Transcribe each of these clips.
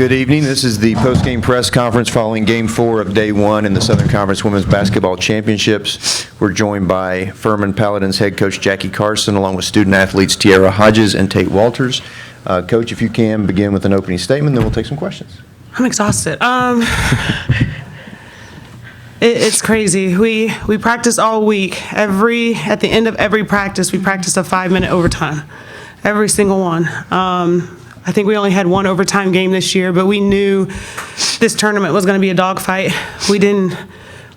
Good evening. This is the Postgame Press Conference following Game 4 of Day 1 in the Southern Conference Women's Basketball Championships. We're joined by Furman Paladins head coach Jackie Carson, along with student athletes Tierra, Hodges, and Tate Walters. Coach, if you can begin with an opening statement, then we'll take some questions. I'm exhausted. It's crazy. We practice all week. At the end of every practice, we practice a 5-minute overtime. Every single one. I think we only had one overtime game this year, but we knew this tournament was going to be a dogfight. We didn't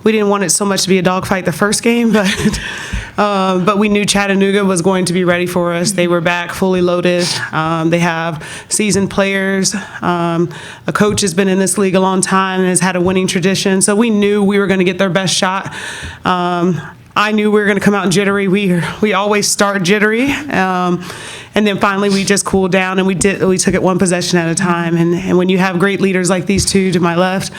want it so much to be a dogfight the first game, but we knew Chattanooga was going to be ready for us. They were back fully loaded. They have seasoned players. A coach has been in this league a long time and has had a winning tradition, so we knew we were going to get their best shot. I knew we were going to come out jittery. We always start jittery, and then finally we just cooled down and we took it one possession at a time. And when you have great leaders like these two to my left,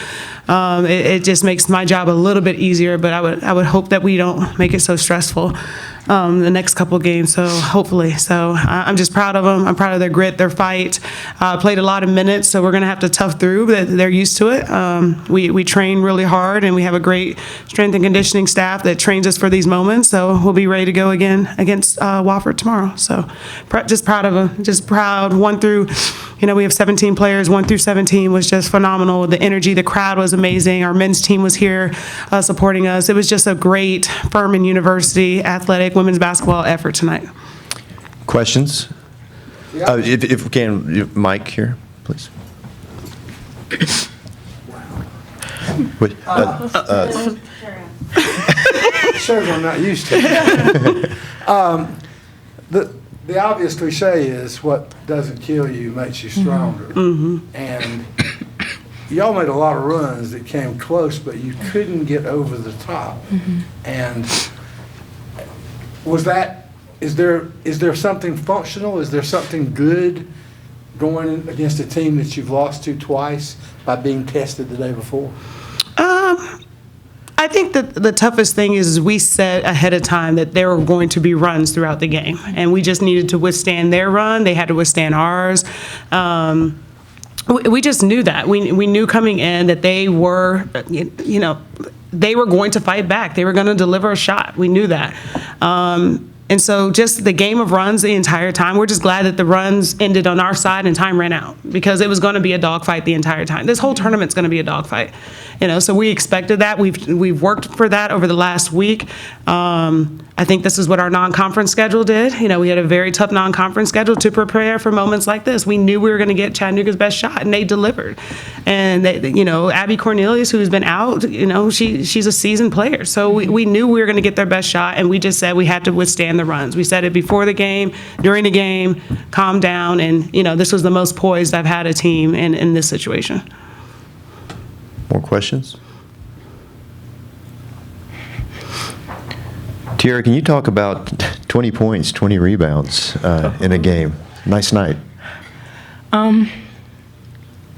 it just makes my job a little bit easier. But I would hope that we don't make it so stressful the next couple of games. So hopefully. So I'm just proud of them. I'm proud of their grit, their fight. Played a lot of minutes, so we're going to have to tough through. But they're used to it. We train really hard, and we have a great strength and conditioning staff that trains us for these moments. So we'll be ready to go again against Wofford tomorrow. So just proud of them. Just proud. We have 17 players. 1 through 17 was just phenomenal. The energy, the crowd was amazing. Our men's team was here supporting us. It was just a great Furman University athletic women's basketball effort tonight. Questions? If we can, Mike here, please. Shows I'm not used to. The obvious cliche is what doesn't kill you makes you stronger. Mm-hmm. And y'all made a lot of runs that came close, but you couldn't get over the top. Mm-hmm. And is there something functional? Is there something good going against a team that you've lost to twice by being tested the day before? I think that the toughest thing is we said ahead of time that there were going to be runs throughout the game, and we just needed to withstand their run. They had to withstand ours. We just knew that. We knew coming in that they were, they were going to fight back. They were going to deliver a shot. We knew that. And so just the game of runs the entire time, we're just glad that the runs ended on our side and time ran out, because it was going to be a dogfight the entire time. This whole tournament's going to be a dogfight. So we expected that. We've worked for that over the last week. I think this is what our non-conference schedule did. We had a very tough non-conference schedule to prepare for moments like this. We knew we were going to get Chattanooga's best shot, and they delivered. And Abby Cornelius, who's been out, she's a seasoned player. So we knew we were going to get their best shot, and we just said we had to withstand the runs. We said it before the game, during the game, calm down, and this was the most poised I've had a team in this situation. More questions? Tierra, can you talk about 20 points, 20 rebounds in a game? Nice night.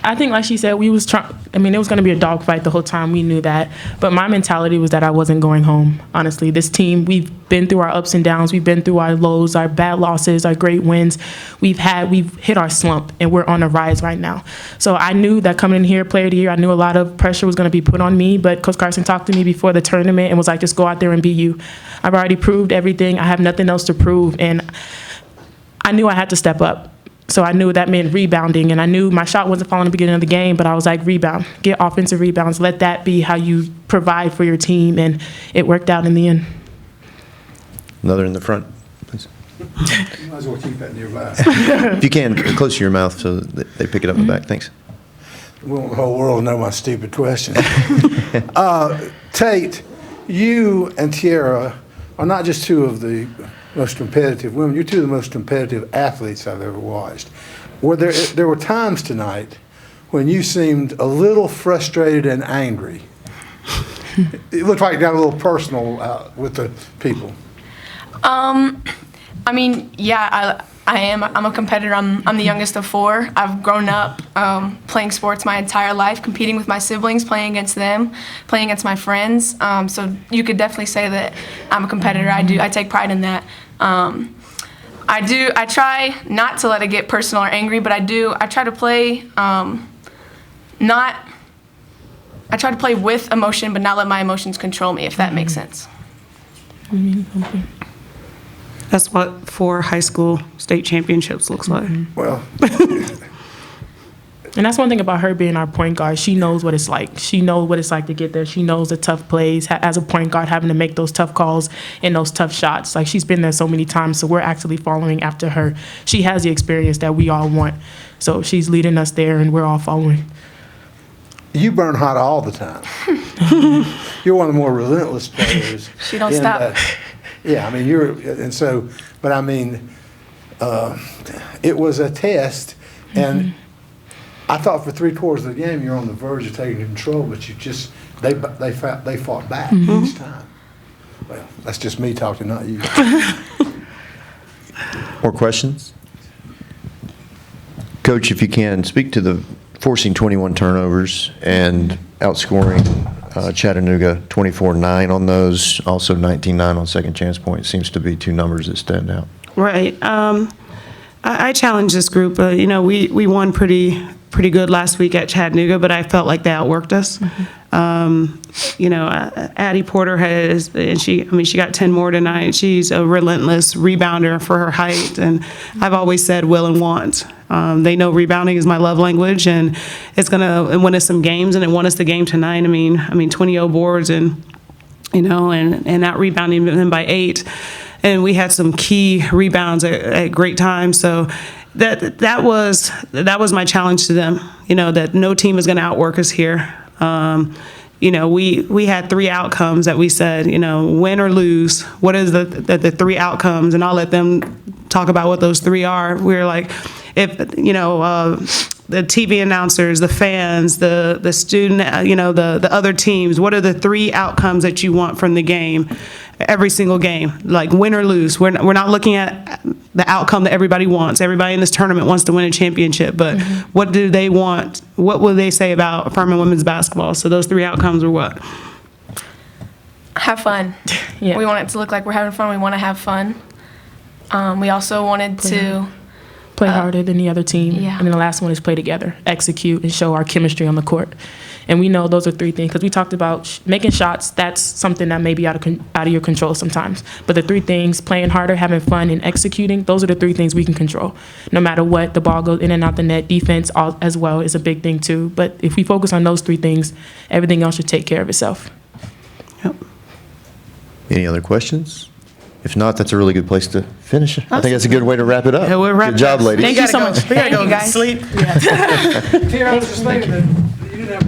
I think, like she said, we was trying. It was going to be a dogfight the whole time. We knew that, but my mentality was that I wasn't going home. Honestly, this team, we've been through our ups and downs. We've been through our lows, our bad losses, our great wins. We've hit our slump, and we're on a rise right now. So I knew that coming in here, player of the year, I knew a lot of pressure was going to be put on me. But Coach Carson talked to me before the tournament and was like, "Just go out there and be you." I've already proved everything. I have nothing else to prove, and I knew I had to step up. So I knew that meant rebounding, and I knew my shot wasn't falling at the beginning of the game, but I was like, rebound, get offensive rebounds, let that be how you provide for your team, and it worked out in the end. Another in the front, please. You might as well keep that nearby. If you can, close to your mouth so that they pick it up in the back. Thanks. We want the whole world to know my stupid question. Tate, you and Tierra are not just two of the most competitive women. You're two of the most competitive athletes I've ever watched. There were times tonight when you seemed a little frustrated and angry. It looked like you got a little personal with the people. Yeah, I am. I'm a competitor. I'm the youngest of 4. I've grown up playing sports my entire life, competing with my siblings, playing against them, playing against my friends. So you could definitely say that I'm a competitor. I take pride in that. I try not to let it get personal or angry, but I try to play I try to play with emotion, but not let my emotions control me, if that makes sense. That's what 4 high school state championships looks like. Well, And that's one thing about her being our point guard. She knows what it's like. She knows what it's like to get there. She knows the tough plays as a point guard, having to make those tough calls and those tough shots. Like, she's been there so many times, so we're actually following after her. She has the experience that we all want. So she's leading us there, and we're all following. you burn hot all the time. You're one of the more relentless players. She don't stop. Yeah, I mean, but I mean, it was a test, and I thought for 3/4 of the game you're on the verge of taking control, but they fought back each time. Well, that's just me talking, not you. More questions? Coach, if you can, speak to the forcing 21 turnovers and outscoring Chattanooga 24-9 on those, also 19-9 on second chance points. Seems to be 2 numbers that stand out. Right. I challenge this group. We won pretty good last week at Chattanooga, but I felt like they outworked us. Addie Porter she got 10 more tonight. She's a relentless rebounder for her height, and I've always said will and want. They know rebounding is my love language, and it's gonna win us some games, and it won us the game tonight. I mean 20-0 boards, and out rebounding them by 8. And we had some key rebounds at great times. So that was my challenge to them. That no team is going to outwork us here. We had 3 outcomes that we said, win or lose. What is the 3 outcomes? And I'll let them talk about what those 3 are. We were like, if the TV announcers, the fans, the student, the other teams, what are the 3 outcomes that you want from the game? Every single game, like win or lose. We're not looking at the outcome that everybody wants. Everybody in this tournament wants to win a championship, but what do they want? What will they say about Furman women's basketball? So those 3 outcomes are what? Have fun. Yeah. We want it to look like we're having fun. We want to have fun. We also wanted to Play harder than the other team. Yeah. And then the last one is play together, execute, and show our chemistry on the court. And we know those are 3 things, because we talked about making shots. That's something that may be out of your control sometimes. But the 3 things, playing harder, having fun, and executing, those are the 3 things we can control. No matter what, the ball goes in and out the net. Defense as well is a big thing too. But if we focus on those 3 things, everything else should take care of itself. Yep. Any other questions? If not, that's a really good place to finish. I think that's a good way to wrap it up. Yeah, we'll wrap Good job, it up. ladies. Thank you so much. We gotta Thank go you, guys. sleep. Tierra, I was just thinking that you didn't have